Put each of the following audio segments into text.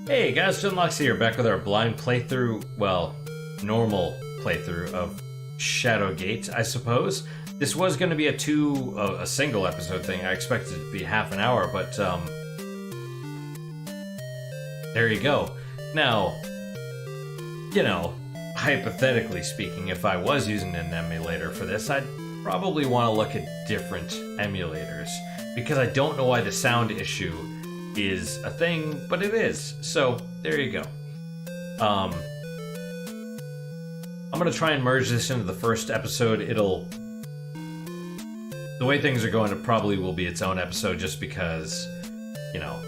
Hey guys, Junlocks here, back with our blind playthrough, well, normal playthrough of Shadowgate, I suppose. This was going to be a single episode thing. I expected it to be half an hour, but there you go. Now, you know, hypothetically speaking, if I was using an emulator for this, I'd probably want to look at different emulators, because I don't know why the sound issue is a thing, but it is. So there you go. I'm gonna try and merge this into the first episode. The way things are going, it probably will be its own episode, just because, you know,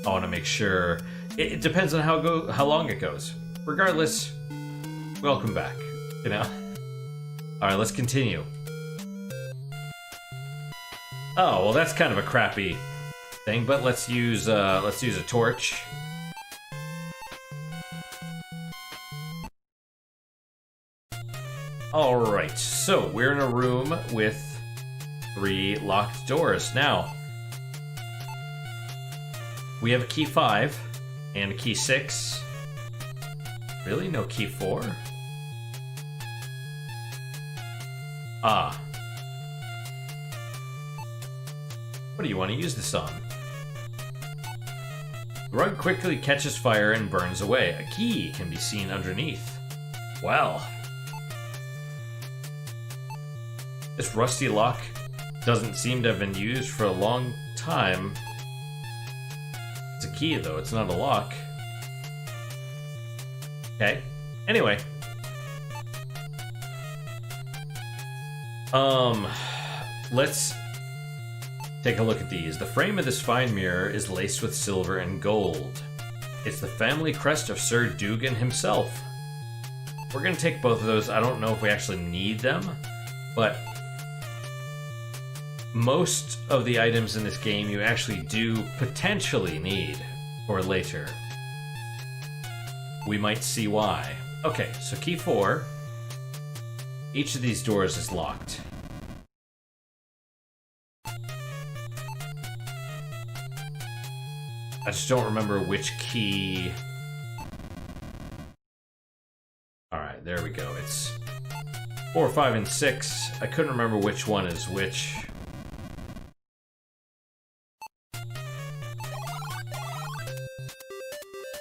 I want to make sure. It depends on how long it goes. Regardless, welcome back. You know. All right, let's continue. Oh well, that's kind of a crappy thing, but let's use a torch. All right, so we're in a room with 3 locked doors. Now we have a key 5 and a key 6. Really, no key 4? Ah. What do you want to use this on? The rug quickly catches fire and burns away. A key can be seen underneath. Well. This rusty lock doesn't seem to have been used for a long time. It's a key, though. It's not a lock. Okay. Anyway. Let's take a look at these. The frame of this fine mirror is laced with silver and gold. It's the family crest of Sir Dugan himself. We're going to take both of those. I don't know if we actually need them, but most of the items in this game you actually do potentially need for later. We might see why. Okay, so key 4. Each of these doors is locked. I just don't remember which key. Alright, there we go. It's 4, 5, and 6. I couldn't remember which one is which.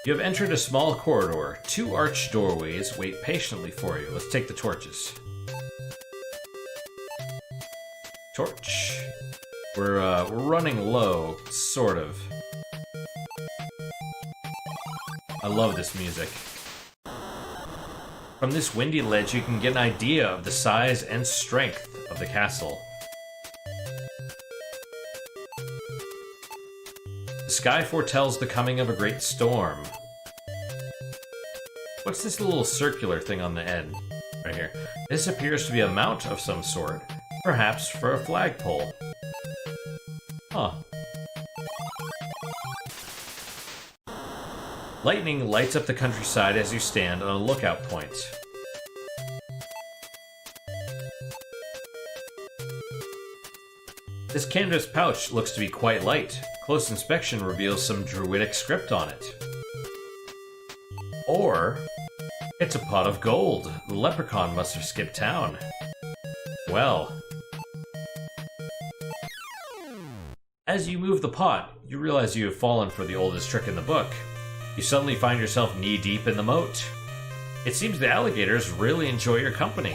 You have entered a small corridor. 2 arched doorways wait patiently for you. Let's take the torches. Torch. We're running low, sort of. I love this music. From this windy ledge, you can get an idea of the size and strength of the castle. The sky foretells the coming of a great storm. What's this little circular thing on the end? Right here. This appears to be a mount of some sort. Perhaps for a flagpole. Huh. Lightning lights up the countryside as you stand on a lookout point. This canvas pouch looks to be quite light. Close inspection reveals some druidic script on it. Or, it's a pot of gold. The leprechaun must have skipped town. Well. As you move the pot, you realize you have fallen for the oldest trick in the book. You suddenly find yourself knee-deep in the moat. It seems the alligators really enjoy your company.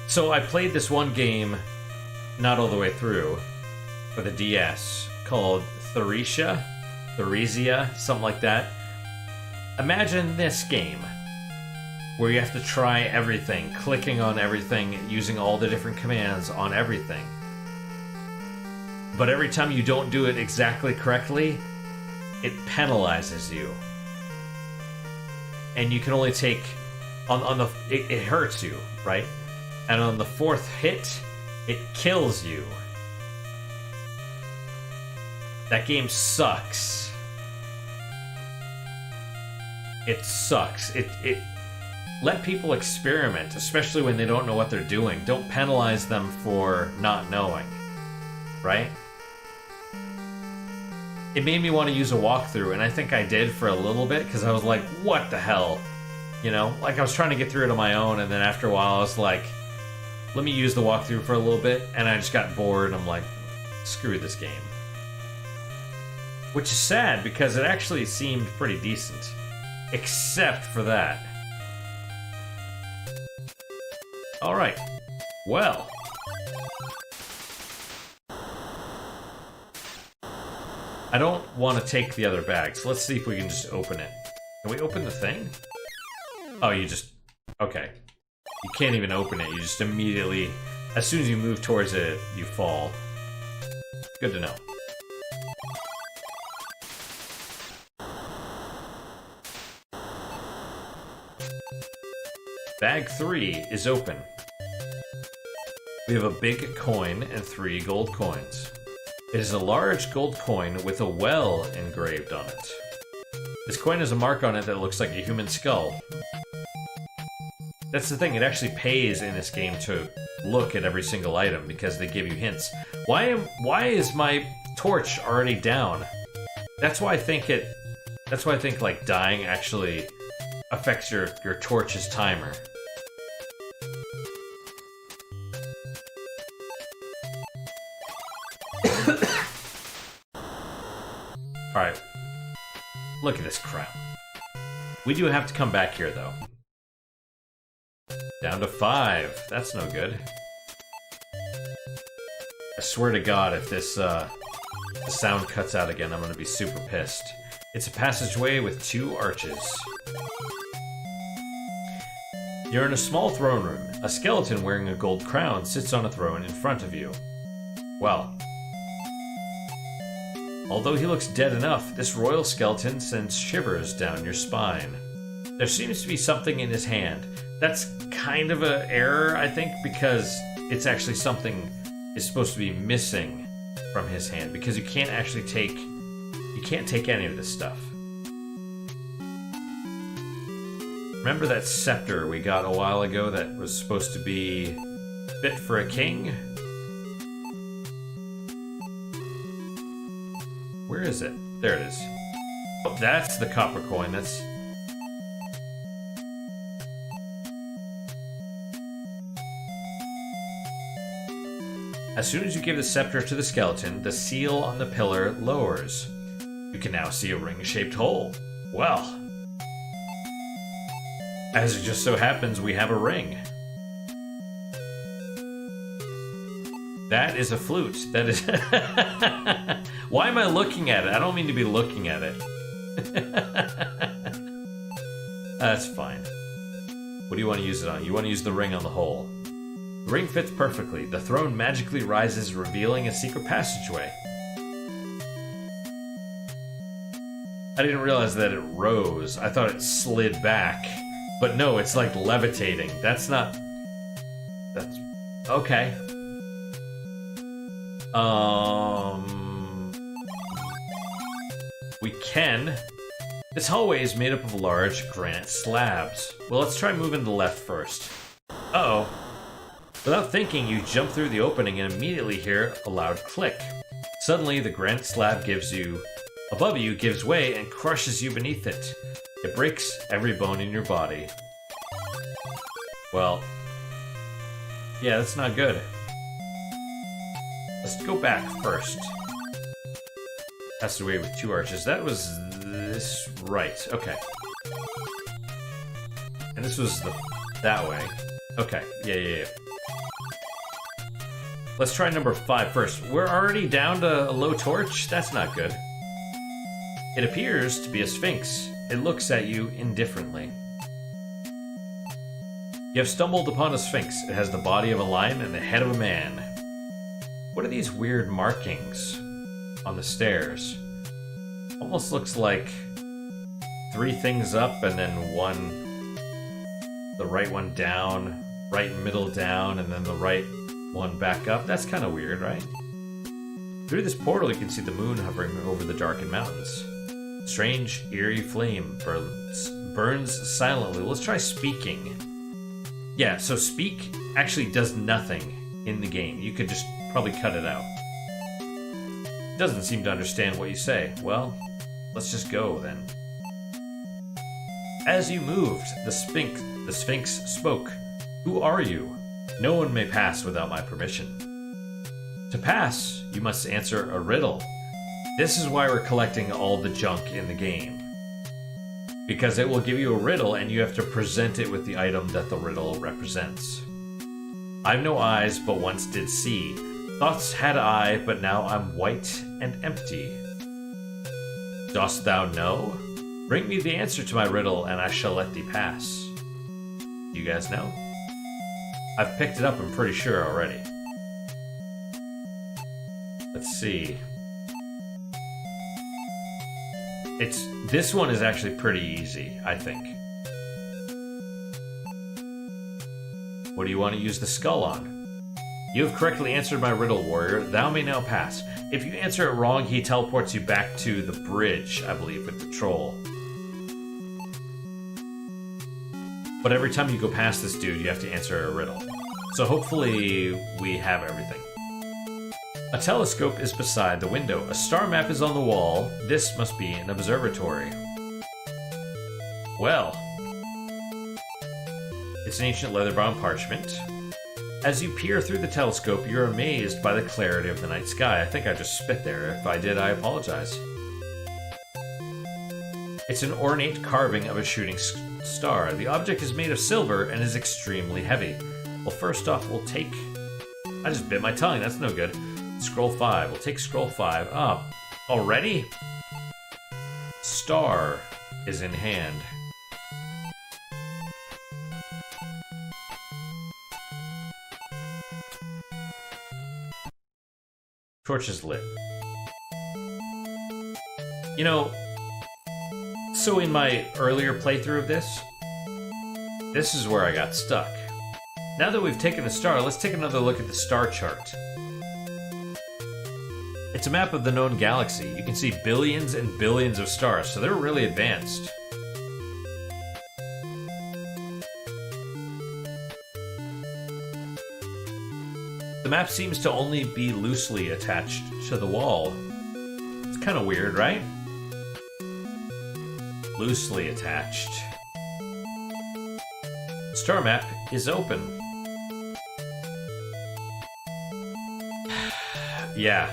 So I played this one game, not all the way through, for the DS, called Theresia, something like that. Imagine this game, where you have to try everything, clicking on everything, using all the different commands on everything. But every time you don't do it exactly correctly, it penalizes you. And you can only take, it hurts you, right? And on the 4th hit, it kills you. That game sucks. It sucks. Let people experiment, especially when they don't know what they're doing. Don't penalize them for not knowing, right? it made me want to use a walkthrough, and I think I did for a little bit, because I was like, what the hell? You know, like I was trying to get through it on my own, and then after a while I was like, let me use the walkthrough for a little bit, and I just got bored, and I'm like, screw this game. Which is sad, because it actually seemed pretty decent. Except for that. Alright. Well. I don't want to take the other bag, so let's see if we can just open it. Can we open the thing? Oh, you just... Okay. You can't even open it, you just immediately... As soon as you move towards it, you fall. Good to know. Bag 3 is open. We have a big coin and 3 gold coins. It is a large gold coin with a well engraved on it. This coin has a mark on it that looks like a human skull. That's the thing, it actually pays in this game to look at every single item because they give you hints. Why is my torch already down? That's why I think like dying actually affects your torch's timer. Alright. Look at this crap. We do have to come back here, though. Down to 5. That's no good. I swear to God, if this the sound cuts out again, I'm gonna be super pissed. It's a passageway with 2 arches. You're in a small throne room. A skeleton wearing a gold crown sits on a throne in front of you. Well, although he looks dead enough, this royal skeleton sends shivers down your spine. There seems to be something in his hand. That's kind of an error, I think, because it's actually something is supposed to be missing from his hand, because you can't actually take... You can't take any of this stuff. Remember that scepter we got a while ago that was supposed to be fit for a king? Where is it? There it is. Oh, that's the copper coin. That's... As soon as you give the scepter to the skeleton, the seal on the pillar lowers. You can now see a ring-shaped hole. Well, as it just so happens, we have a ring. That is a flute. That is... Why am I looking at it? I don't mean to be looking at it. That's fine. What do you want to use it on? You want to use the ring on the hole. The ring fits perfectly. The throne magically rises, revealing a secret passageway. I didn't realize that it rose. I thought it slid back. But no, it's like levitating. That's not... That's... Okay. We can... This hallway is made up of large granite slabs. Well, let's try moving to the left first. Uh-oh. Without thinking, you jump through the opening and immediately hear a loud click. Suddenly, the granite slab above you gives way and crushes you beneath it. It breaks every bone in your body. Well, yeah, that's not good. Let's go back first. Passageway with 2 arches. That was this right. Okay. And this was that way. Okay. Yeah. Let's try number 5 first. We're already down to a low torch? That's not good. It appears to be a sphinx. It looks at you indifferently. You have stumbled upon a sphinx. It has the body of a lion and the head of a man. What are these weird markings on the stairs? Almost looks like 3 things up and then the right one down, right middle down, and then the right one back up. That's kind of weird, right? Through this portal, you can see the moon hovering over the darkened mountains. Strange, eerie flame burns silently. Let's try speaking. Yeah, so speak actually does nothing in the game. You could just probably cut it out. doesn't seem to understand what you say. Well, let's just go then. As you moved, the Sphinx spoke. Who are you? No one may pass without my permission. To pass, you must answer a riddle. This is why we're collecting all the junk in the game. Because it will give you a riddle and you have to present it with the item that the riddle represents. I've no eyes, but once did see. Thoughts had I, but now I'm white and empty. Dost thou know? Bring me the answer to my riddle, and I shall let thee pass. You guys know? I've picked it up, I'm pretty sure, already. Let's see. This one is actually pretty easy, I think. What do you want to use the skull on? You have correctly answered my riddle, warrior. Thou may now pass. If you answer it wrong, he teleports you back to the bridge, I believe, with the troll. But every time you go past this dude, you have to answer a riddle. So hopefully we have everything. A telescope is beside the window. A star map is on the wall. This must be an observatory. Well, it's an ancient leather-bound parchment. As you peer through the telescope, you're amazed by the clarity of the night sky. I think I just spit there. If I did, I apologize. It's an ornate carving of a shooting star. The object is made of silver and is extremely heavy. Well, first off, we'll take... I just bit my tongue. That's no good. Scroll 5. We'll take scroll 5. Ah, already? Star is in hand. Torch is lit. You know, so in my earlier playthrough of this is where I got stuck. Now that we've taken the star, let's take another look at the star chart. It's a map of the known galaxy. You can see billions and billions of stars, so they're really advanced. The map seems to only be loosely attached to the wall. It's kind of weird, right? Loosely attached. Star map is open. Yeah,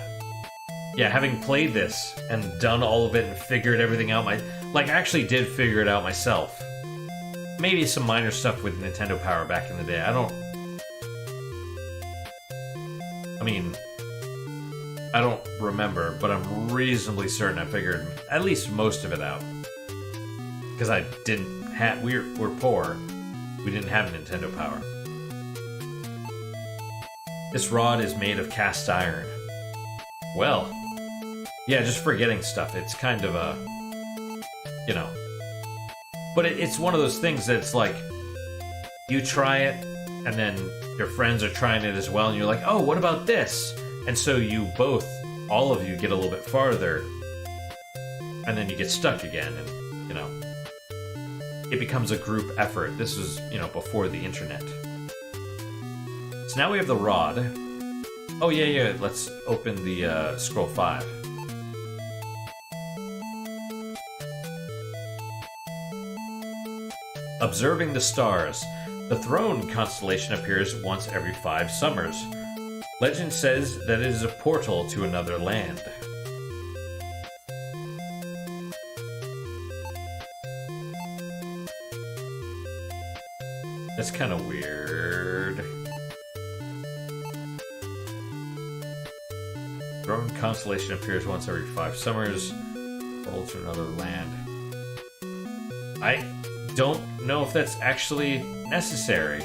having played this and done all of it and figured everything out, I actually did figure it out myself. Maybe some minor stuff with Nintendo Power back in the day. I don't remember, but I'm reasonably certain I figured at least most of it out. Because I didn't have, we're poor. We didn't have Nintendo Power. This rod is made of cast iron. Well, yeah, just forgetting stuff. It's kind of a, you know. But it's one of those things that's like, you try it, and then your friends are trying it as well, and you're like, oh, what about this? And so you both, all of you, get a little bit farther, and then you get stuck again, and, you know, it becomes a group effort. This was, you know, before the internet. So now we have the rod. Oh, yeah, let's open the scroll 5. Observing the stars. The Throne constellation appears once every 5 summers. Legend says that it is a portal to another land. That's kind of weird. Throne constellation appears once every 5 summers. Portal to another land. I don't know if that's actually necessary.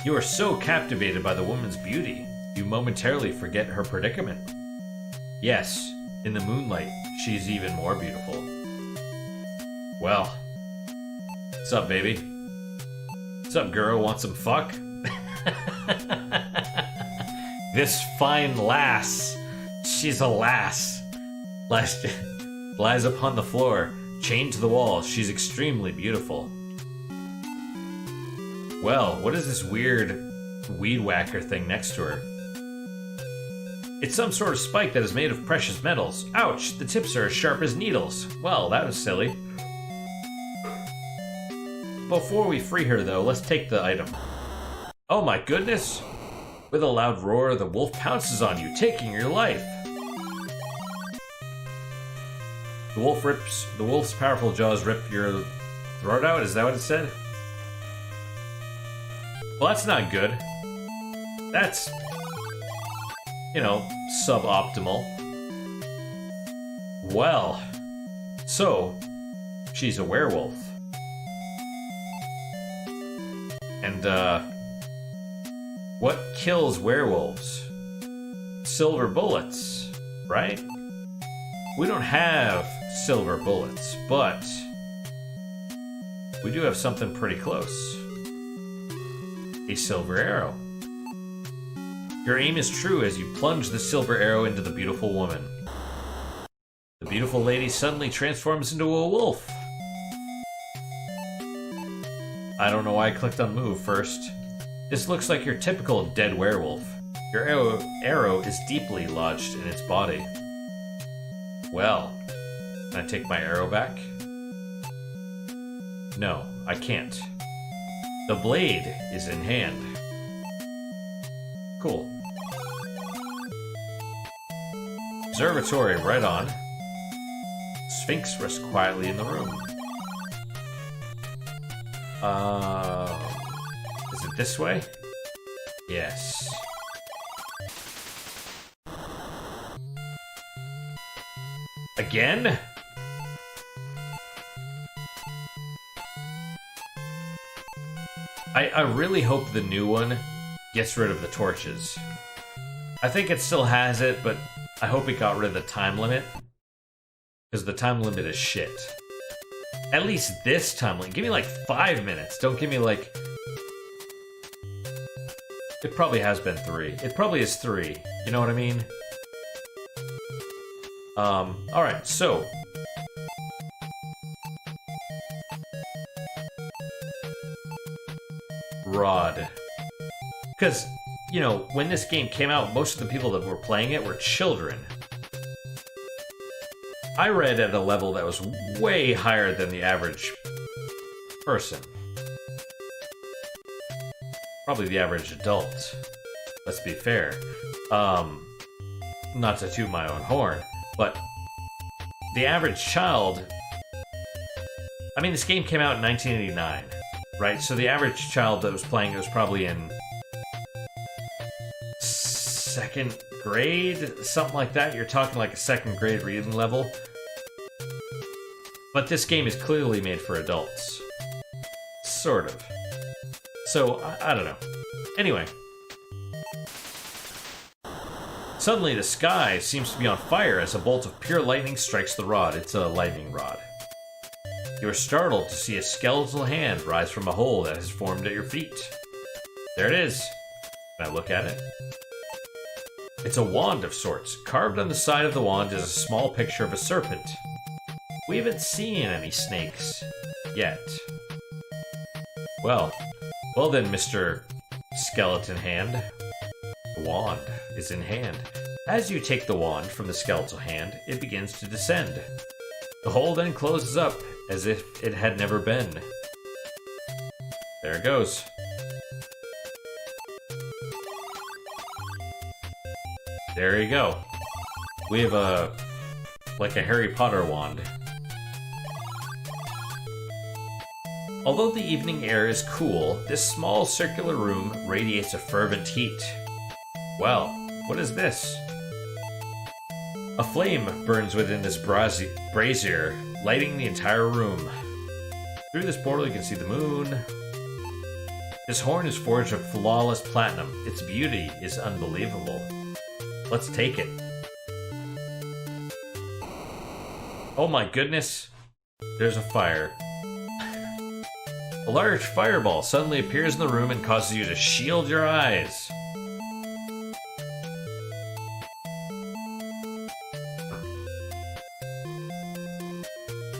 You are so captivated by the woman's beauty, you momentarily forget her predicament. Yes, in the moonlight, she's even more beautiful. Well, what's up, baby? What's up, girl? Want some fuck? This fine lass, she's a lass, lies upon the floor, chained to the wall. She's extremely beautiful. Well, what is this weird weed whacker thing next to her? It's some sort of spike that is made of precious metals. Ouch, the tips are as sharp as needles. Well, that was silly. Before we free her, though, let's take the item. Oh my goodness! With a loud roar, the wolf pounces on you, taking your life. The wolf's powerful jaws rip your throat out? Is that what it said? Well, that's not good. That's, you know, suboptimal. Well, so, she's a werewolf. And, what kills werewolves? Silver bullets, right? We don't have silver bullets, but we do have something pretty close. A silver arrow. Your aim is true as you plunge the silver arrow into the beautiful woman. The beautiful lady suddenly transforms into a wolf. I don't know why I clicked on move first. This looks like your typical dead werewolf. Your arrow is deeply lodged in its body. Well, can I take my arrow back? No, I can't. The blade is in hand. Cool. Observatory right on. Sphinx rests quietly in the room. Is it this way? Yes. Again? I really hope the new one gets rid of the torches. I think it still has it, but I hope it got rid of the time limit. Because the time limit is shit. At least this time limit. Give me like 5 minutes. Don't give me like... It probably has been 3. It probably is 3. You know what I mean? Alright, so... Rod. Because, you know, when this game came out, most of the people that were playing it were children. I read at a level that was way higher than the average person. Probably the average adult. Let's be fair. Not to toot my own horn, but the average child... I mean, this game came out in 1989, right? So the average child that was playing it was probably in 2nd grade, something like that. You're talking like a 2nd grade reading level. But this game is clearly made for adults. Sort of. So, I don't know. Anyway. Suddenly the sky seems to be on fire as a bolt of pure lightning strikes the rod. It's a lightning rod. You are startled to see a skeletal hand rise from a hole that has formed at your feet. There it is. Can I look at it? It's a wand of sorts. Carved on the side of the wand is a small picture of a serpent. We haven't seen any snakes yet. Well then, Mr. Skeleton Hand. The wand is in hand. As you take the wand from the skeletal hand, it begins to descend. The hole then closes up, as if it had never been. There it goes. There you go. We have like a Harry Potter wand. Although the evening air is cool, this small circular room radiates a fervent heat. Well, what is this? A flame burns within this brazier, lighting the entire room. Through this portal you can see the moon. This horn is forged of flawless platinum. Its beauty is unbelievable. Let's take it. Oh my goodness. There's a fire. A large fireball suddenly appears in the room and causes you to shield your eyes.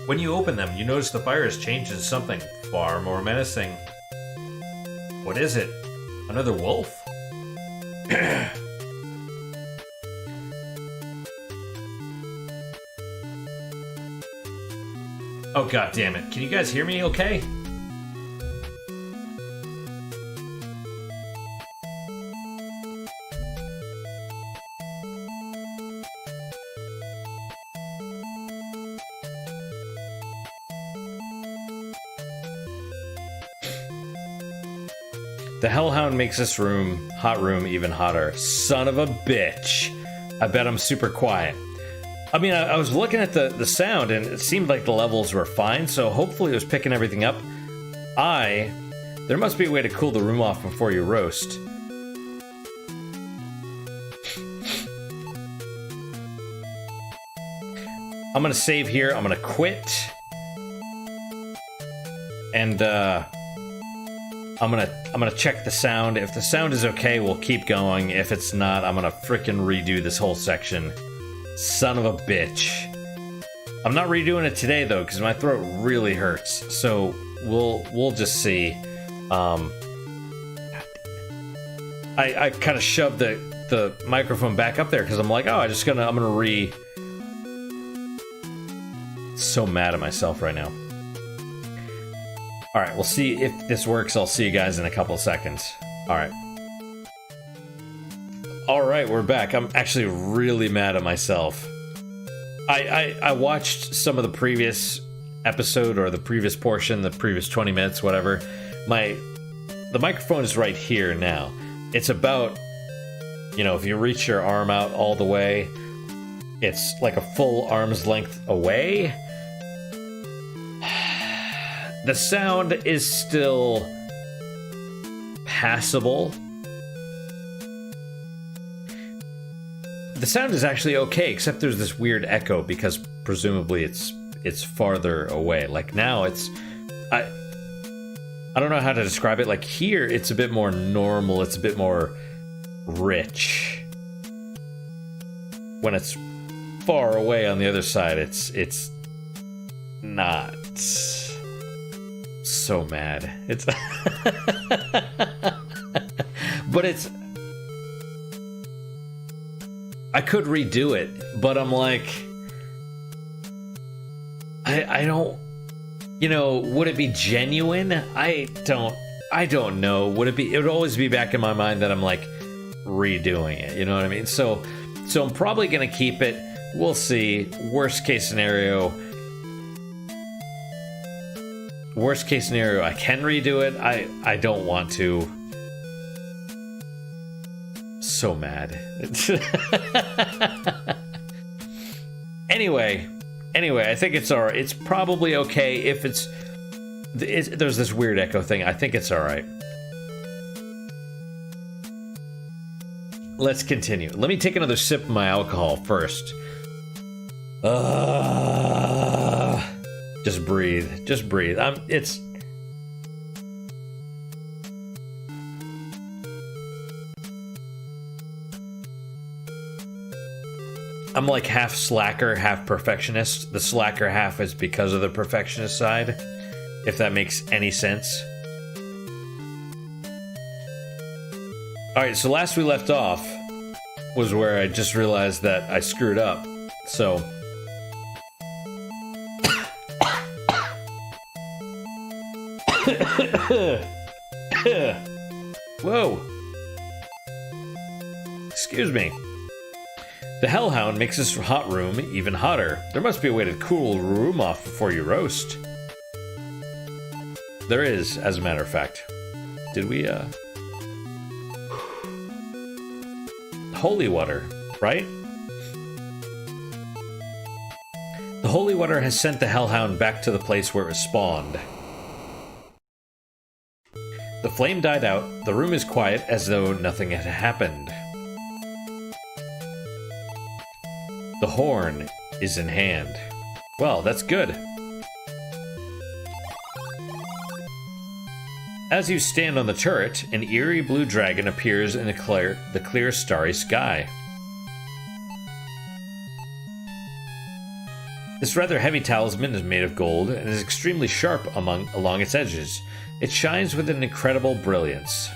When you open them, you notice the fire has changed into something far more menacing. What is it? Another wolf? Oh, god damn it. Can you guys hear me okay? The Hellhound makes this hot room even hotter. Son of a bitch. I bet I'm super quiet. I mean, I was looking at the sound, and it seemed like the levels were fine, so hopefully it was picking everything up. There must be a way to cool the room off before you roast. I'm gonna save here, I'm gonna quit. And, I'm gonna check the sound. If the sound is okay, we'll keep going. If it's not, I'm gonna frickin' redo this whole section. Son of a bitch. I'm not redoing it today though, because my throat really hurts. So we'll just see. I kind of shoved the microphone back up there because I'm like, oh, I'm gonna so mad at myself right now. Alright, we'll see if this works. I'll see you guys in a couple of seconds. Alright. Alright, we're back. I'm actually really mad at myself. I watched some of the previous episode, or the previous portion, the previous 20 minutes, whatever. The microphone is right here now. It's about, you know, if you reach your arm out all the way, it's like a full arm's length away. The sound is still passable. The sound is actually okay, except there's this weird echo because presumably it's farther away. Like now I don't know how to describe it. Like here it's a bit more normal, it's a bit more rich. When it's far away on the other side, it's not. So mad. It's but it's, I could redo it, but I'm like, I don't, you know, would it be genuine? I don't know. Would it be? It would always be back in my mind that I'm like redoing it, you know what I mean? So I'm probably gonna keep it. We'll see. Worst case scenario, I can redo it. I don't want to. So mad. Anyway, I think it's alright. It's probably okay if there's this weird echo thing. I think it's alright. Let's continue. Let me take another sip of my alcohol first. Just breathe. Just breathe. I'm like half slacker, half perfectionist. The slacker half is because of the perfectionist side, if that makes any sense. Alright, so last we left off was where I just realized that I screwed up. So whoa. Excuse me. The Hellhound makes this hot room even hotter. There must be a way to cool the room off before you roast. There is, as a matter of fact. Did we, holy water, right? The holy water has sent the Hellhound back to the place where it was spawned. The flame died out. The room is quiet, as though nothing had happened. The horn is in hand. Well, that's good. As you stand on the turret, an eerie blue dragon appears in the clear starry sky. This rather heavy talisman is made of gold and is extremely sharp along its edges. It shines with an incredible brilliance.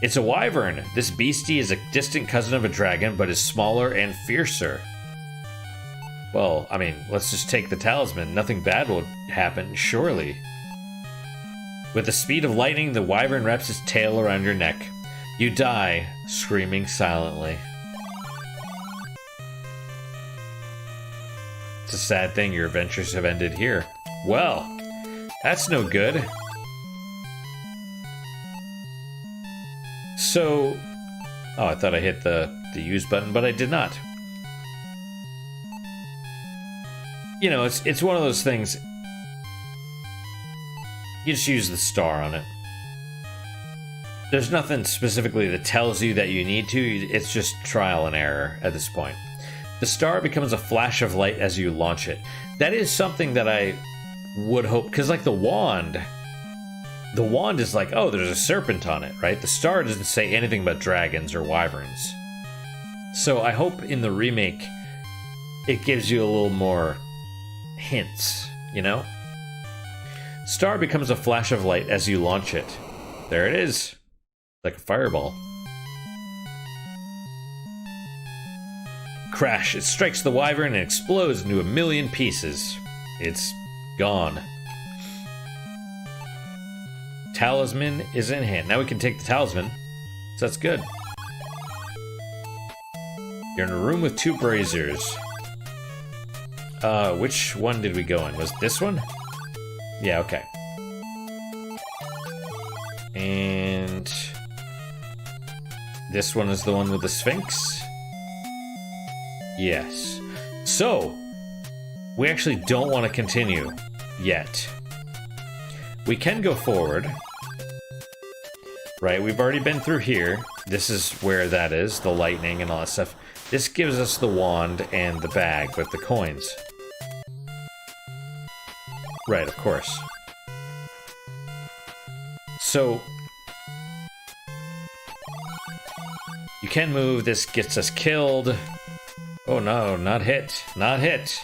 It's a wyvern. This beastie is a distant cousin of a dragon, but is smaller and fiercer. Well, I mean, let's just take the talisman. Nothing bad will happen, surely. With the speed of lightning, the wyvern wraps its tail around your neck. You die, screaming silently. It's a sad thing your adventures have ended here. Well, that's no good. So... Oh, I thought I hit the use button, but I did not. You know, it's one of those things... You just use the star on it. There's nothing specifically that tells you that you need to. It's just trial and error at this point. The star becomes a flash of light as you launch it. That is something that I would hope... Because, like, the wand is like, oh, there's a serpent on it, right? The star doesn't say anything about dragons or wyverns. So I hope in the remake it gives you a little more hints, you know? Star becomes a flash of light as you launch it. There it is. Like a fireball. Crash. It strikes the wyvern and explodes into a million pieces. It's gone. Talisman is in hand. Now we can take the talisman. So that's good. You're in a room with 2 braziers. Which one did we go in? Was it this one? Yeah, okay. And... this one is the one with the Sphinx? Yes. So, we actually don't want to continue yet. We can go forward. Right, we've already been through here. This is where that is, the lightning and all that stuff. This gives us the wand and the bag with the coins. Right, of course. So, you can move. This gets us killed. Oh no, not hit. Not hit.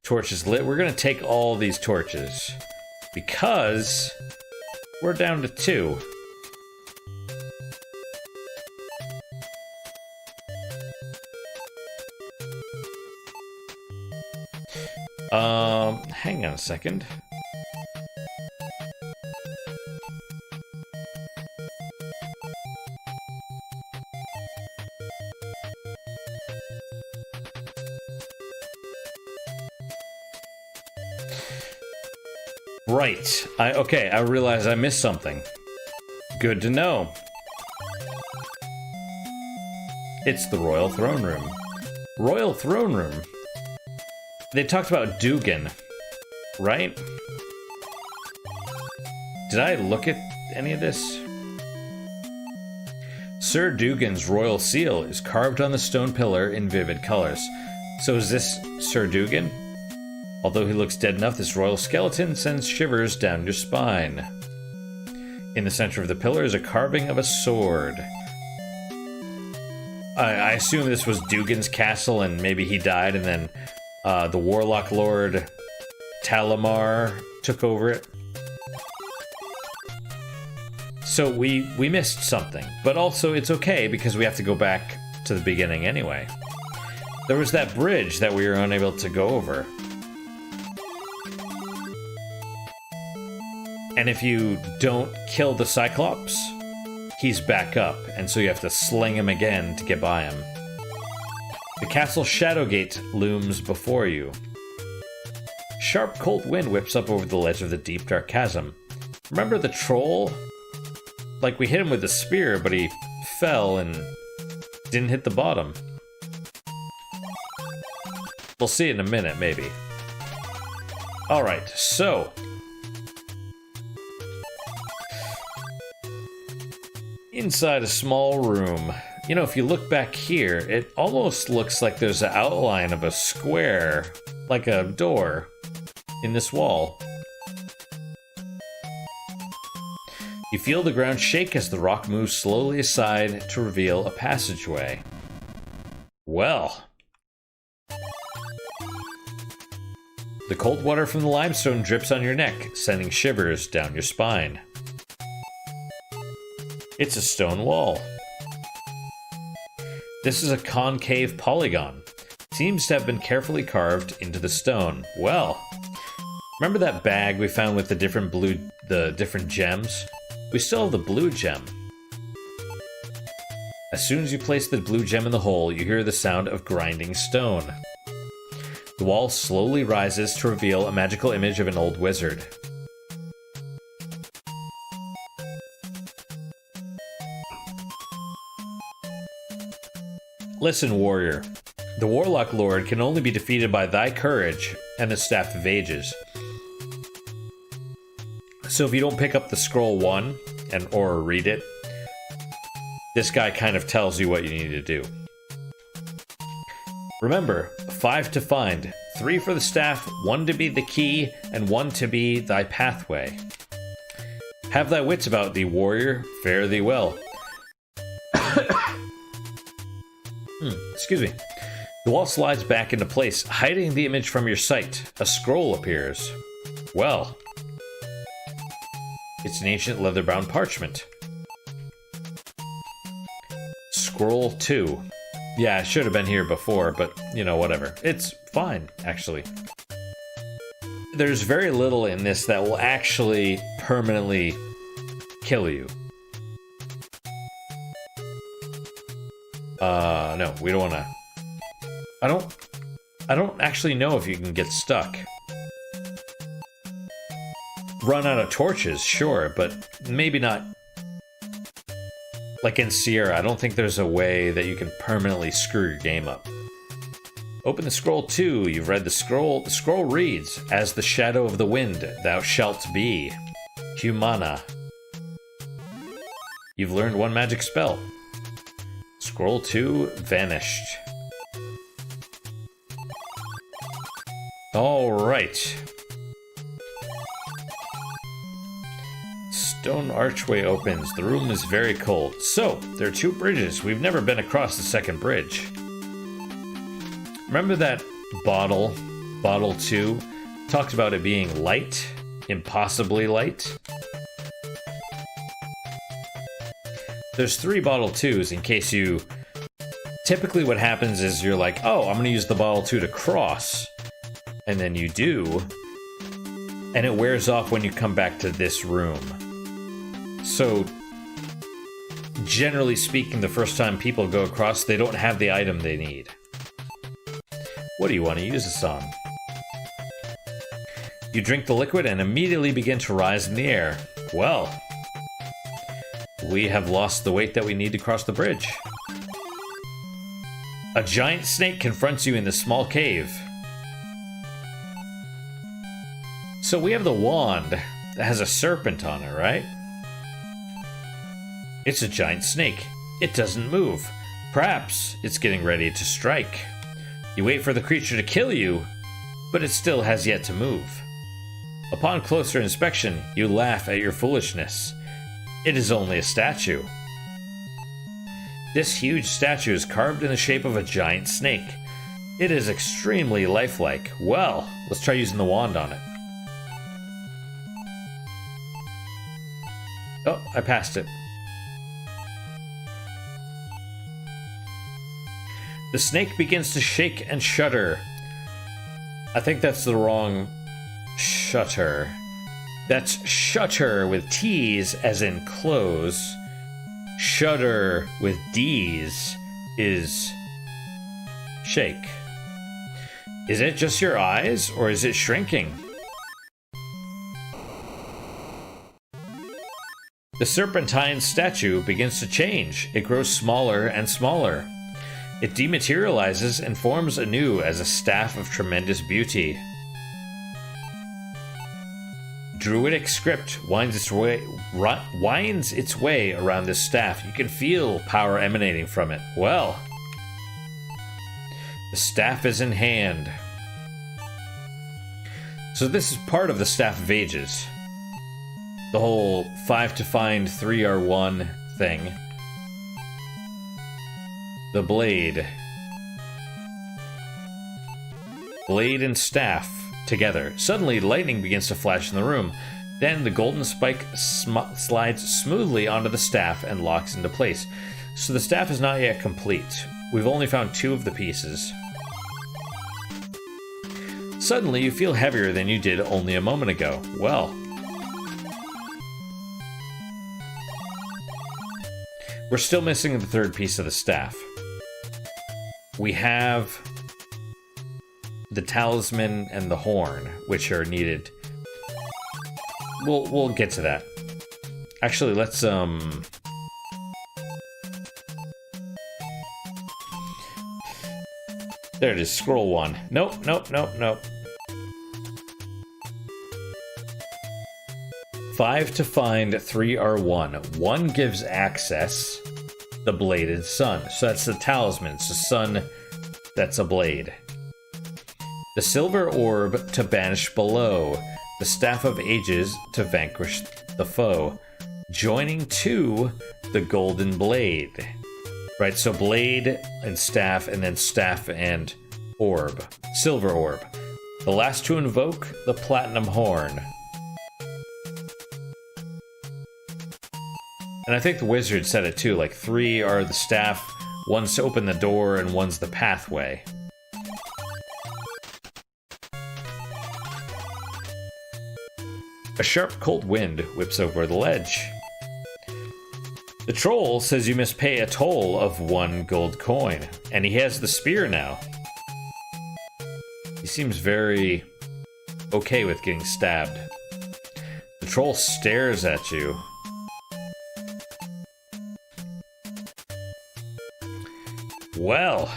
Torch is lit. We're going to take all these torches because we're down to 2. Hang on a second. Right. Okay, I realize I missed something. Good to know. It's the Royal Throne Room. Royal Throne Room. They talked about Dugan, right? Did I look at any of this? Sir Dugan's royal seal is carved on the stone pillar in vivid colors. So is this Sir Dugan? Although he looks dead enough, this royal skeleton sends shivers down your spine. In the center of the pillar is a carving of a sword. I assume this was Dugan's castle and maybe he died and then the Warlock Lord Talamar took over it. So we missed something, but also it's okay because we have to go back to the beginning anyway. There was that bridge that we were unable to go over. And if you don't kill the Cyclops, he's back up, and so you have to sling him again to get by him. The castle Shadowgate looms before you. Sharp cold wind whips up over the ledge of the deep dark chasm. Remember the troll? Like, we hit him with a spear, but he fell and didn't hit the bottom. We'll see in a minute, maybe. Alright, so... inside a small room. You know, if you look back here, it almost looks like there's an outline of a square, like a door, in this wall. You feel the ground shake as the rock moves slowly aside to reveal a passageway. Well. The cold water from the limestone drips on your neck, sending shivers down your spine. It's a stone wall. This is a concave polygon. Seems to have been carefully carved into the stone. Well, remember that bag we found with the different gems? We still have the blue gem. As soon as you place the blue gem in the hole, you hear the sound of grinding stone. The wall slowly rises to reveal a magical image of an old wizard. Listen, warrior. The Warlock Lord can only be defeated by thy courage and the Staff of Ages. So if you don't pick up the Scroll 1 or read it, this guy kind of tells you what you need to do. Remember, 5 to find, 3 for the staff, 1 to be the key, and 1 to be thy pathway. Have thy wits about thee, warrior, fare thee well. Excuse me. The wall slides back into place, hiding the image from your sight. A scroll appears. Well, it's an ancient leather-bound parchment. Scroll 2. Yeah, I should have been here before, but, you know, whatever. It's fine, actually. There's very little in this that will actually permanently kill you. No, we don't want to... I don't actually know if you can get stuck. Run out of torches, sure, but maybe not. Like in Sierra, I don't think there's a way that you can permanently screw your game up. Open the scroll 2. You've read the scroll. The scroll reads, "As the shadow of the wind, thou shalt be. Humana." You've learned 1 magic spell. Scroll 2 vanished. Alright. Stone archway opens. The room is very cold. So, there are 2 bridges. We've never been across the second bridge. Remember that bottle 2, talks about it being light, impossibly light? There's 3 bottle 2s in case you... Typically what happens is you're like, oh, I'm going to use the bottle 2 to cross. And then you do. And it wears off when you come back to this room. So, generally speaking, the first time people go across, they don't have the item they need. What do you want to use this on? You drink the liquid and immediately begin to rise in the air. Well, we have lost the weight that we need to cross the bridge. A giant snake confronts you in this small cave. So we have the wand that has a serpent on it, right? It's a giant snake. It doesn't move. Perhaps it's getting ready to strike. You wait for the creature to kill you, but it still has yet to move. Upon closer inspection, you laugh at your foolishness. It is only a statue. This huge statue is carved in the shape of a giant snake. It is extremely lifelike. Well, let's try using the wand on it. Oh, I passed it. The snake begins to shake and shudder. I think that's the wrong shutter. That's shutter with T's as in close. Shudder with D's is shake. Is it just your eyes, or is it shrinking? The serpentine statue begins to change. It grows smaller and smaller. It dematerializes and forms anew as a staff of tremendous beauty. Druidic script winds its way around this staff. You can feel power emanating from it. Well, the staff is in hand. So this is part of the Staff of Ages. The whole 5 to find, 3 are 1 thing. The blade. Blade and staff together. Suddenly, lightning begins to flash in the room. Then the golden spike slides smoothly onto the staff and locks into place. So the staff is not yet complete. We've only found 2 of the pieces. Suddenly, you feel heavier than you did only a moment ago. Well. We're still missing the 3rd piece of the staff. We have the talisman and the horn, which are needed. We'll get to that. Actually, let's there it is, scroll 1. Nope. 5 to find, 3 are 1. 1 gives access, the bladed sun. So that's the talisman. It's a sun that's a blade. The silver orb to banish below. The staff of ages to vanquish the foe. Joining to the golden blade. Right, so blade and staff, and then staff and orb. Silver orb. The last to invoke, the platinum horn. And I think the wizard said it too, like 3 are the staff, 1's to open the door, and 1's the pathway. A sharp cold wind whips over the ledge. The troll says you must pay a toll of 1 gold coin, and he has the spear now. He seems very okay with getting stabbed. The troll stares at you. Well,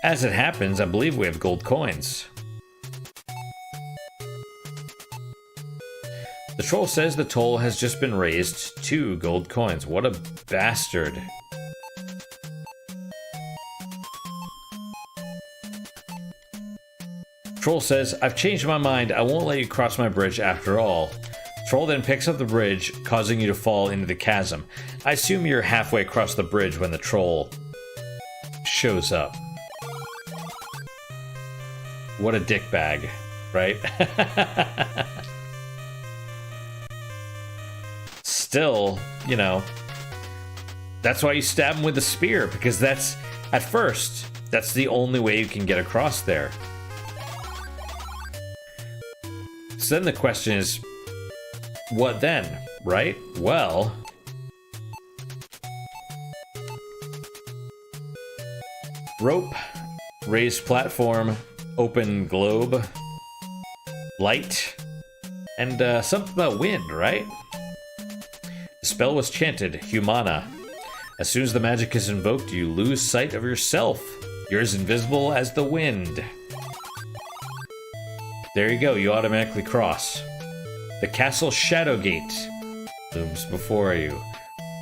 as it happens, I believe we have gold coins. The troll says the toll has just been raised 2 gold coins. What a bastard. Troll says, I've changed my mind. I won't let you cross my bridge after all. Troll then picks up the bridge, causing you to fall into the chasm. I assume you're halfway across the bridge when the troll shows up. What a dickbag, right? Still, you know, that's why you stab him with the spear, because that's, at first, that's the only way you can get across there. So then the question is, what then, right? Well, rope, raised platform, open globe, light, and something about wind, right? The spell was chanted, Humana. As soon as the magic is invoked, you lose sight of yourself. You're as invisible as the wind. There you go, you automatically cross. The castle Shadowgate looms before you.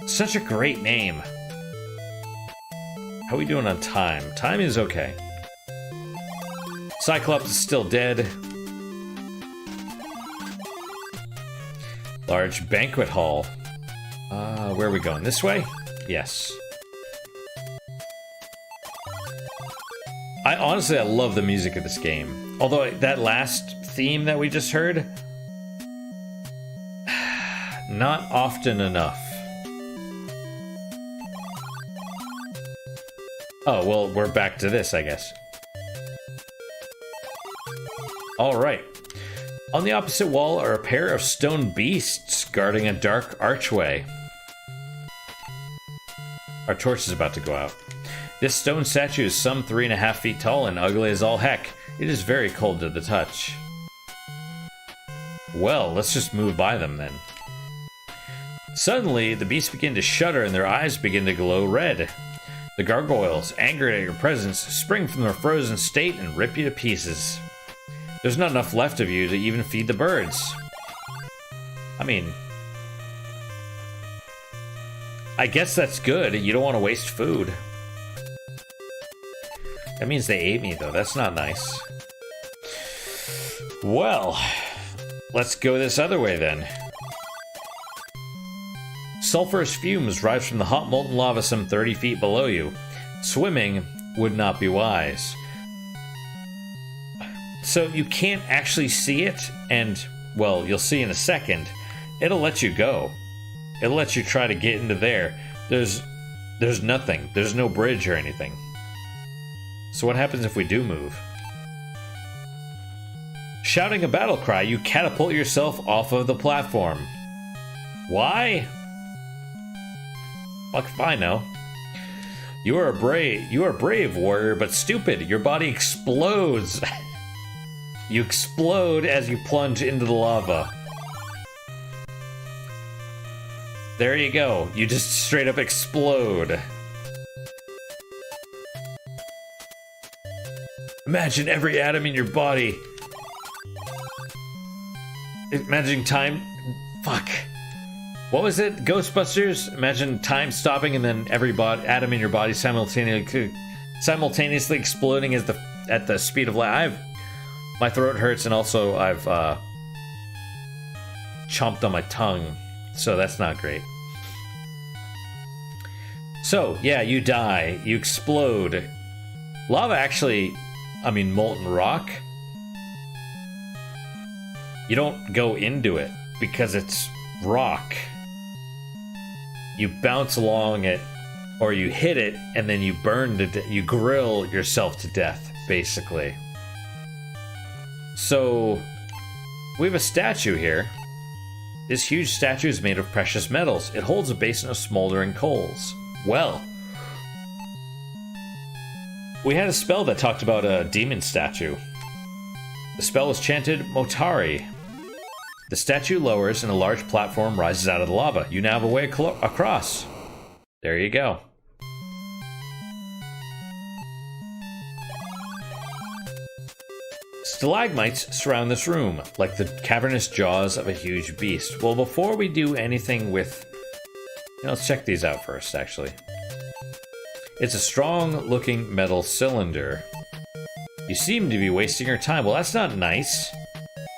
Such a great name. How are we doing on time? Time is okay. Cyclops is still dead. Large banquet hall. Where are we going? This way? Yes. I love the music of this game. Although that last theme that we just heard, not often enough. Oh, well, we're back to this, I guess. Alright. On the opposite wall are a pair of stone beasts guarding a dark archway. Our torch is about to go out. This stone statue is some 3.5 feet tall and ugly as all heck. It is very cold to the touch. Well, let's just move by them then. Suddenly, the beasts begin to shudder and their eyes begin to glow red. The gargoyles, angered at your presence, spring from their frozen state and rip you to pieces. There's not enough left of you to even feed the birds. I mean, I guess that's good. You don't want to waste food. That means they ate me, though. That's not nice. Well, let's go this other way, then. Sulphurous fumes rise from the hot molten lava some 30 feet below you. Swimming would not be wise. So you can't actually see it, and, well, you'll see in a second. It'll let you go. It'll let you try to get into there. There's There's nothing. There's no bridge or anything. So what happens if we do move? Shouting a battle cry, you catapult yourself off of the platform. Why? Fuck if I know. You are brave, warrior, but stupid. Your body explodes. You explode as you plunge into the lava. There you go. You just straight up explode. Imagine every atom in your body. Imagine time. Fuck. What was it? Ghostbusters? Imagine time stopping and then every atom in your body simultaneously exploding at the speed of light. My throat hurts, and also I've chomped on my tongue, so that's not great. So yeah, you die. You explode. Lava actually, I mean molten rock. You don't go into it because it's rock. You bounce along it, or you hit it, and then you you grill yourself to death, basically. So, we have a statue here. This huge statue is made of precious metals. It holds a basin of smoldering coals. Well, we had a spell that talked about a demon statue. The spell was chanted Motari. The statue lowers and a large platform rises out of the lava. You now have a way across. There you go. Stalagmites surround this room, like the cavernous jaws of a huge beast. Well, before we do anything with... let's check these out first, actually. It's a strong-looking metal cylinder. You seem to be wasting your time. Well, that's not nice.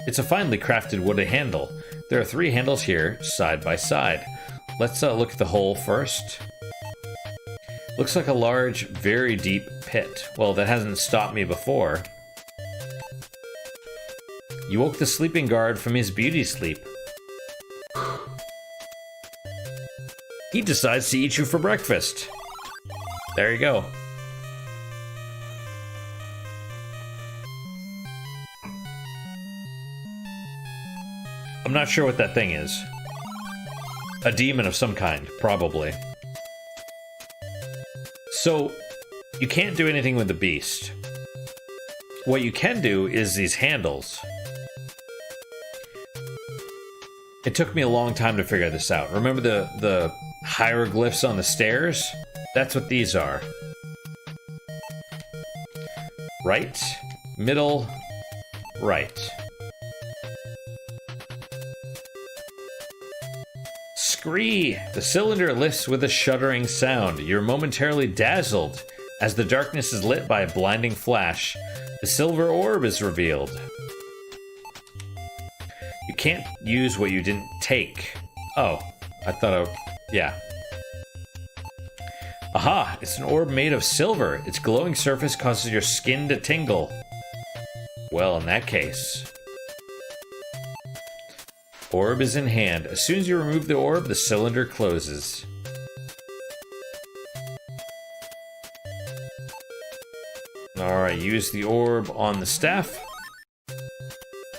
It's a finely crafted wooden handle. There are 3 handles here, side by side. Let's look at the hole first. Looks like a large, very deep pit. Well, that hasn't stopped me before. You woke the sleeping guard from his beauty sleep. He decides to eat you for breakfast. There you go. I'm not sure what that thing is. A demon of some kind, probably. So, you can't do anything with the beast. What you can do is these handles. It took me a long time to figure this out. Remember the hieroglyphs on the stairs? That's what these are. Right, middle, right. Scree! The cylinder lifts with a shuddering sound. You're momentarily dazzled as the darkness is lit by a blinding flash. The silver orb is revealed. You can't use what you didn't take. Oh, I thought yeah. Aha! It's an orb made of silver. Its glowing surface causes your skin to tingle. Well, in that case... Orb is in hand. As soon as you remove the orb, the cylinder closes. Alright, use the orb on the staff.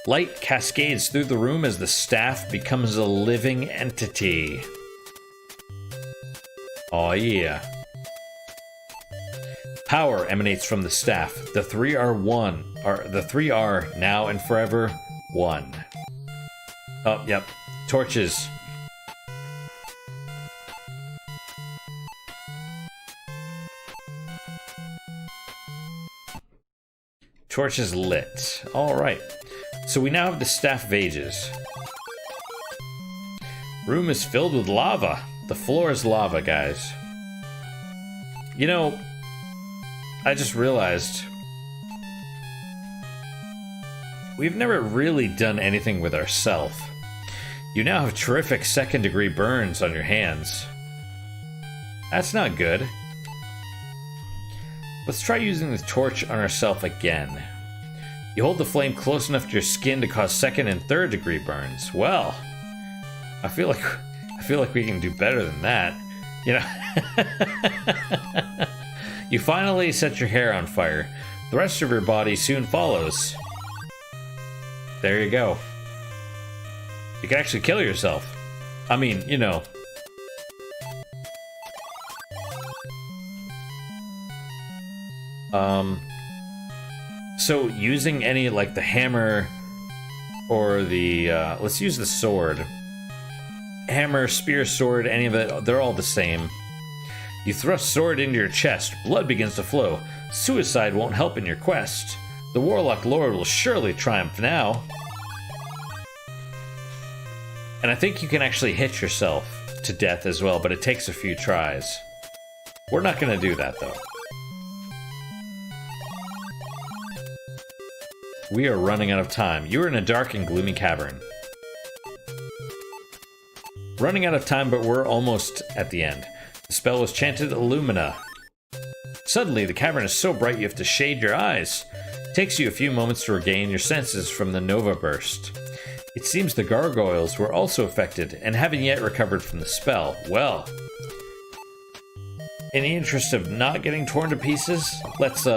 Light cascades through the room as the staff becomes a living entity. Oh yeah. Power emanates from the staff. The 3 are one. The 3 are now and forever one. Oh, yep. Torches. Torches lit. Alright. So we now have the staff vages. Room is filled with lava. The floor is lava, guys. You know, I just realized... we've never really done anything with ourselves. You now have terrific 2nd degree burns on your hands. That's not good. Let's try using the torch on ourselves again. You hold the flame close enough to your skin to cause 2nd and 3rd degree burns. Well, I feel like we can do better than that. You know, You finally set your hair on fire. The rest of your body soon follows. There you go. You can actually kill yourself. I mean, you know. So using any, like the hammer or the, let's use the sword. Hammer, spear, sword, any of it, they're all the same. You thrust sword into your chest, blood begins to flow. Suicide won't help in your quest. The Warlock Lord will surely triumph now. And I think you can actually hit yourself to death as well, but it takes a few tries. We're not going to do that, though. We are running out of time. You are in a dark and gloomy cavern. Running out of time, but we're almost at the end. The spell was chanted Illumina. Suddenly, the cavern is so bright you have to shade your eyes. It takes you a few moments to regain your senses from the Nova Burst. It seems the gargoyles were also affected and haven't yet recovered from the spell. Well, in the interest of not getting torn to pieces, let's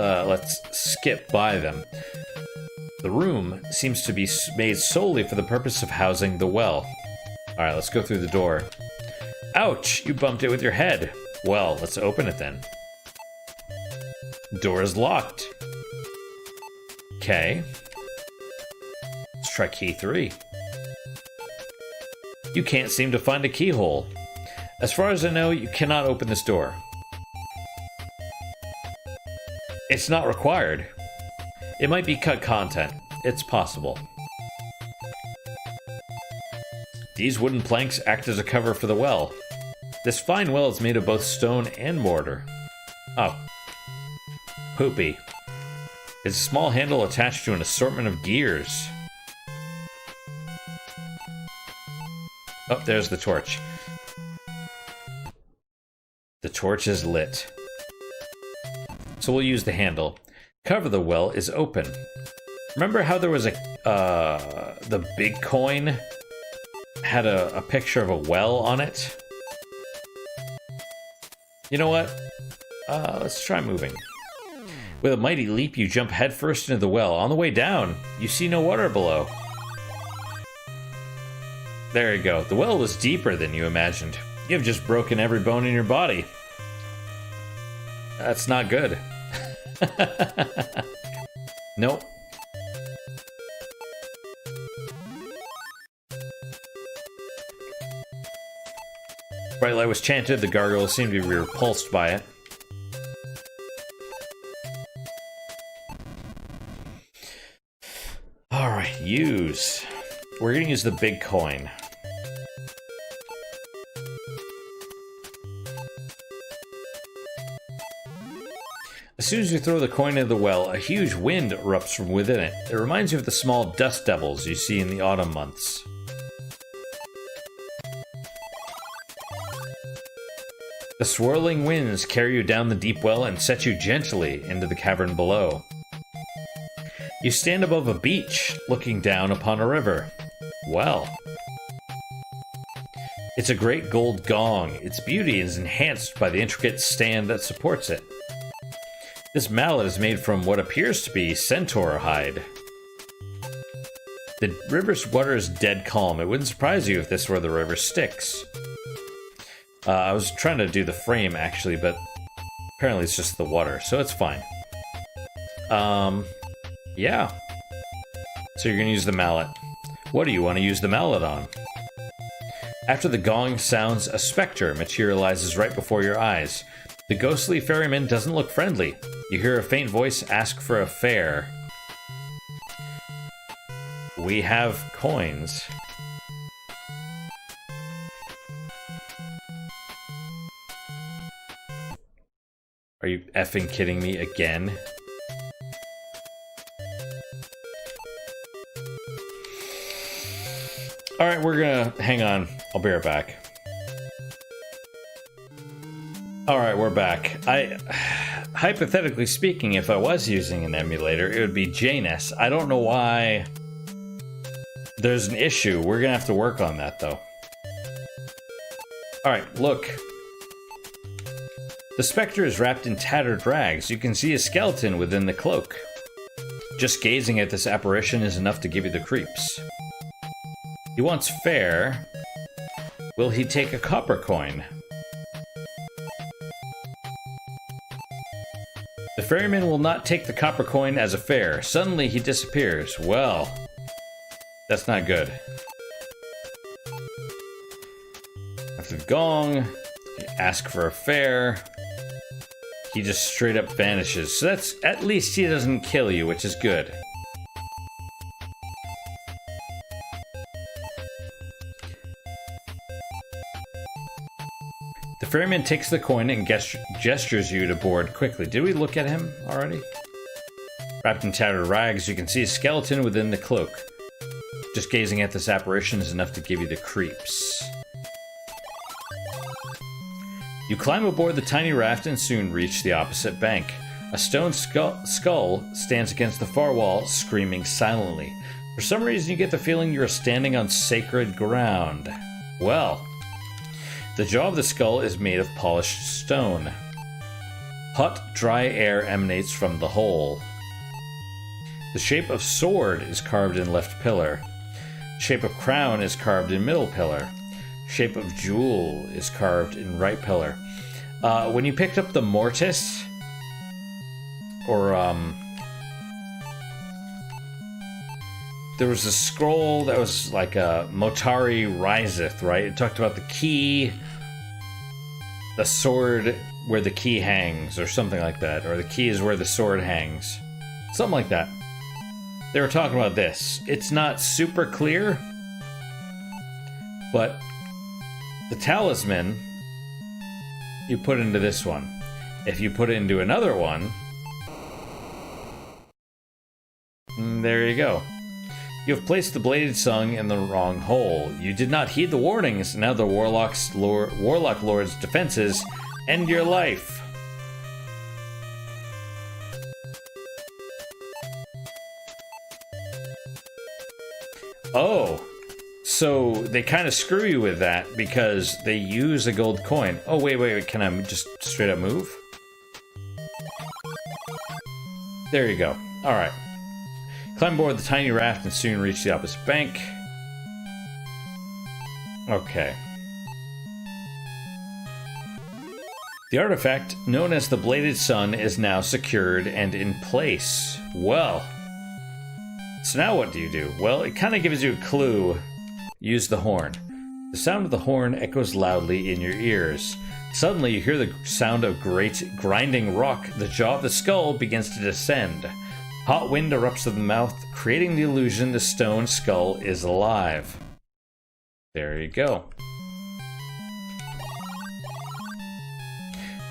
skip by them. The room seems to be made solely for the purpose of housing the well. Alright, let's go through the door. Ouch! You bumped it with your head. Well, let's open it then. Door is locked. Okay. Let's try key 3. You can't seem to find a keyhole. As far as I know, you cannot open this door. It's not required. It might be cut content. It's possible. These wooden planks act as a cover for the well. This fine well is made of both stone and mortar. Oh. Poopy. It's a small handle attached to an assortment of gears. Oh, there's the torch. The torch is lit. So we'll use the handle. Cover of the well is open. Remember how there was the big coin had a picture of a well on it? You know what? Let's try moving. With a mighty leap, you jump headfirst into the well. On the way down, you see no water below. There you go. The well was deeper than you imagined. You've just broken every bone in your body. That's not good. Nope. Bright light was chanted. The gargoyles seemed to be repulsed by it. Alright, use. We're gonna use the big coin. As soon as you throw the coin into the well, a huge wind erupts from within it. It reminds you of the small dust devils you see in the autumn months. The swirling winds carry you down the deep well and set you gently into the cavern below. You stand above a beach, looking down upon a river. Well. It's a great gold gong. Its beauty is enhanced by the intricate stand that supports it. This mallet is made from what appears to be centaur hide. The river's water is dead calm. It wouldn't surprise you if this were the river Styx. I was trying to do the frame, actually, but apparently it's just the water, so it's fine. Yeah. So you're going to use the mallet. What do you want to use the mallet on? After the gong sounds, a specter materializes right before your eyes. The ghostly ferryman doesn't look friendly. You hear a faint voice ask for a fare. We have coins. Are you effing kidding me again? Alright, we're gonna... hang on. I'll be right back. Alright, we're back. Hypothetically speaking, if I was using an emulator, it would be JNES. I don't know why there's an issue. We're gonna have to work on that, though. Alright, look. The specter is wrapped in tattered rags. You can see a skeleton within the cloak. Just gazing at this apparition is enough to give you the creeps. He wants fare. Will he take a copper coin? The ferryman will not take the copper coin as a fare. Suddenly he disappears. Well, that's not good. After the gong, you ask for a fare. He just straight up vanishes. So that's, at least he doesn't kill you, which is good. The ferryman takes the coin and gestures you to board quickly. Did we look at him already? Wrapped in tattered rags, you can see a skeleton within the cloak. Just gazing at this apparition is enough to give you the creeps. You climb aboard the tiny raft and soon reach the opposite bank. A stone skull stands against the far wall, screaming silently. For some reason, you get the feeling you are standing on sacred ground. Well, the jaw of the skull is made of polished stone. Hot, dry air emanates from the hole. The shape of sword is carved in left pillar. Shape of crown is carved in middle pillar. Shape of jewel is carved in right pillar. When you picked up the mortise, or there was a scroll that was like a Motari Riseth, right? It talked about the key, the sword where the key hangs, or something like that, or the key is where the sword hangs. Something like that. They were talking about this. It's not super clear, but the talisman you put into this one. If you put it into another one, there you go. You have placed the bladed song in the wrong hole. You did not heed the warnings. Now the Warlock Lord's defenses end your life. Oh, so they kind of screw you with that because they use a gold coin. Oh, wait, can I just straight up move? There you go. All right. Climb aboard the tiny raft and soon reach the opposite bank. Okay. The artifact, known as the Bladed Sun, is now secured and in place. Well, so now what do you do? Well, it kind of gives you a clue. Use the horn. The sound of the horn echoes loudly in your ears. Suddenly, you hear the sound of great grinding rock. The jaw of the skull begins to descend. Hot wind erupts from the mouth, creating the illusion the stone skull is alive. There you go.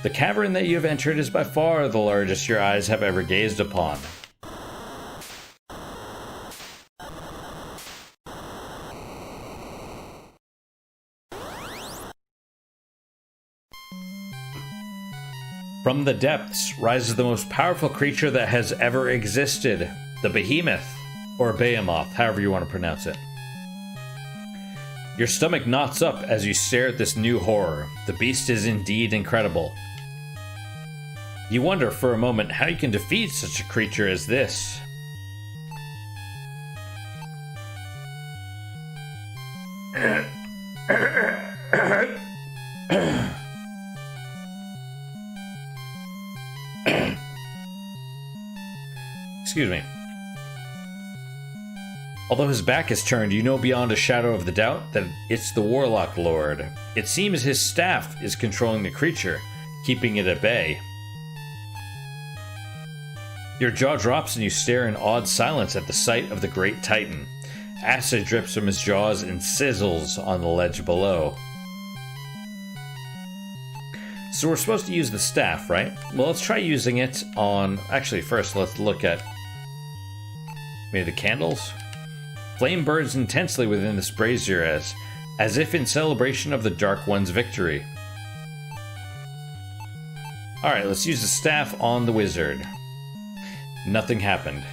The cavern that you have entered is by far the largest your eyes have ever gazed upon. From the depths rises the most powerful creature that has ever existed, the Behemoth, or Behemoth, however you want to pronounce it. Your stomach knots up as you stare at this new horror. The beast is indeed incredible. You wonder for a moment how you can defeat such a creature as this. Excuse me. Although his back is turned, you know beyond a shadow of the doubt that it's the Warlock Lord. It seems his staff is controlling the creature, keeping it at bay. Your jaw drops and you stare in awed silence at the sight of the great titan. Acid drips from his jaws and sizzles on the ledge below. So we're supposed to use the staff, right? Well, let's try using it on... Actually, first let's look at maybe the candles. Flame burns intensely within this brazier as if in celebration of the Dark One's victory. Alright, let's use the staff on the wizard. Nothing happened.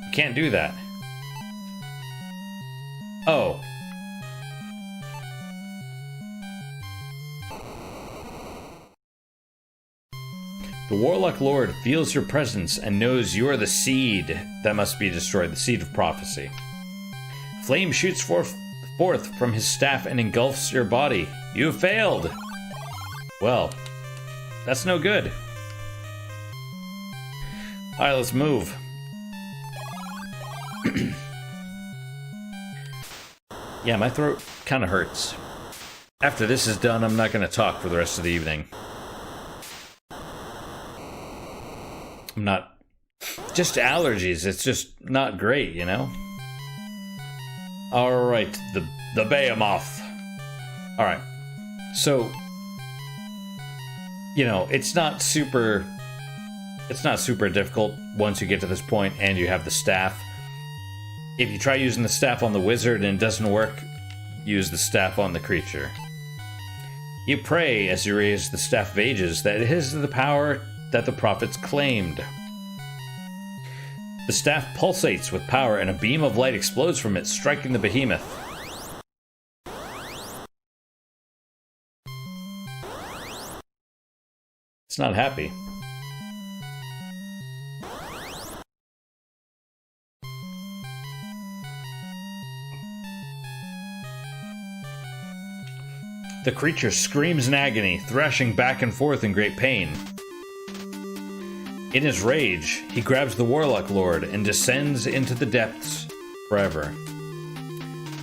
You can't do that. Oh. The Warlock Lord feels your presence and knows you are the seed that must be destroyed, the seed of prophecy. Flame shoots forth from his staff and engulfs your body. You have failed! Well, that's no good. Alright, let's move. Yeah, my throat kind of hurts. After this is done, I'm not going to talk for the rest of the evening. I'm not... Just allergies, it's just not great, you know? Alright, the Behemoth. Alright, so... You know, it's not super difficult once you get to this point and you have the staff. If you try using the staff on the wizard and it doesn't work, use the staff on the creature. You pray as you raise the Staff of Ages that it has the power that the prophets claimed. The staff pulsates with power and a beam of light explodes from it, striking the behemoth. It's not happy. The creature screams in agony, thrashing back and forth in great pain. In his rage, he grabs the Warlock Lord and descends into the depths forever.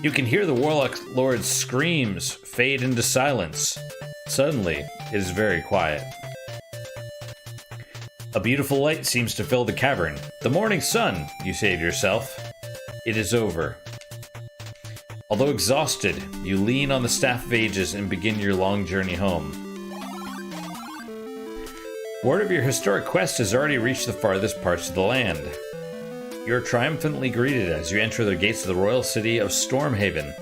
You can hear the Warlock Lord's screams fade into silence. Suddenly, it is very quiet. A beautiful light seems to fill the cavern. The morning sun, you say to yourself. It is over. Although exhausted, you lean on the Staff of Ages and begin your long journey home. Word of your historic quest has already reached the farthest parts of the land. You are triumphantly greeted as you enter the gates of the royal city of Stormhaven.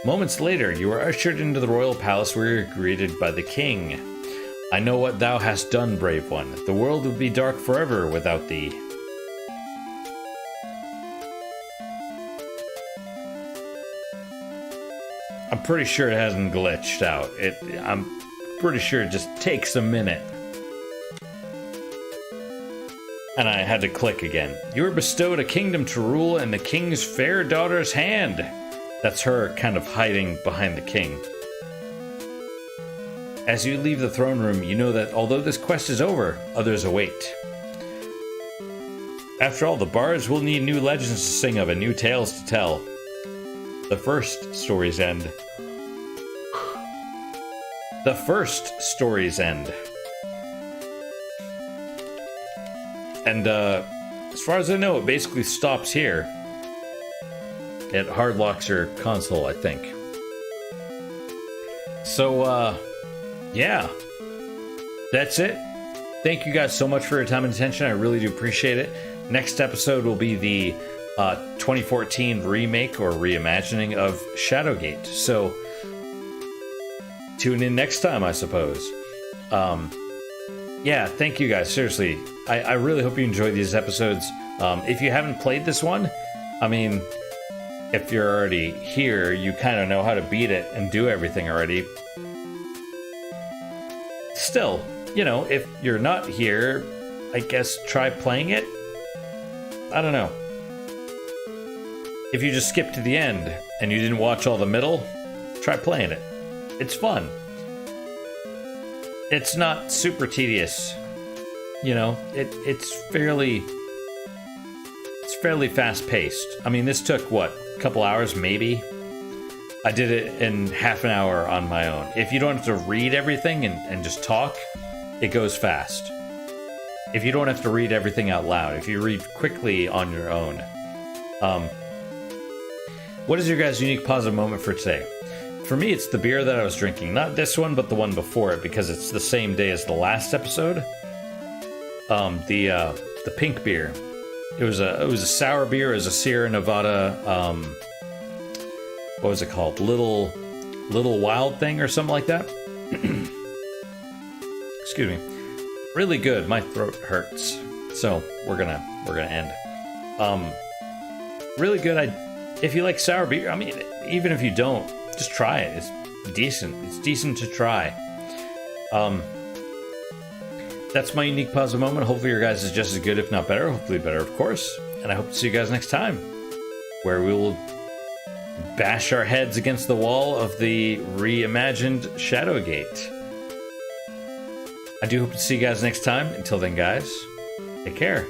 Moments later, you are ushered into the royal palace where you are greeted by the king. I know what thou hast done, brave one. The world would be dark forever without thee. I'm pretty sure it hasn't glitched out. I'm pretty sure it just takes a minute. And I had to click again. You were bestowed a kingdom to rule in the king's fair daughter's hand. That's her kind of hiding behind the king. As you leave the throne room, you know that although this quest is over, others await. After all, the bards will need new legends to sing of and new tales to tell. The first stories end. The first stories end. And, as far as I know, it basically stops here. It hardlocks your console, I think. So, yeah. That's it. Thank you guys so much for your time and attention. I really do appreciate it. Next episode will be the 2014 remake or reimagining of Shadowgate. So tune in next time, I suppose. Yeah, thank you guys. Seriously, I really hope you enjoyed these episodes. If you haven't played this one, I mean, if you're already here, you kind of know how to beat it and do everything already. Still, you know, if you're not here, I guess try playing it. I don't know. If you just skipped to the end and you didn't watch all the middle, try playing it. It's fun. It's not super tedious. You know, it's fairly fast paced. I mean, this took what, a couple hours maybe? I did it in half an hour on my own. If you don't have to read everything and just talk, it goes fast. If you don't have to read everything out loud, if you read quickly on your own. What is your guys' unique positive moment for today? For me, it's the beer that I was drinking. Not this one, but the one before it, because it's the same day as the last episode. The pink beer. It was a sour beer. It was a Sierra Nevada, what was it called? Little Wild Thing or something like that. Excuse me. Really good. My throat hurts. So we're gonna end. Really good. If you like sour beer, I mean, even if you don't, just try it. It's decent. It's decent to try. that's my unique puzzle moment. Hopefully your guys is just as good, if not better. Hopefully better, of course. And I hope to see you guys next time, where we will bash our heads against the wall of the reimagined Shadowgate. I do hope to see you guys next time. Until then, guys, take care.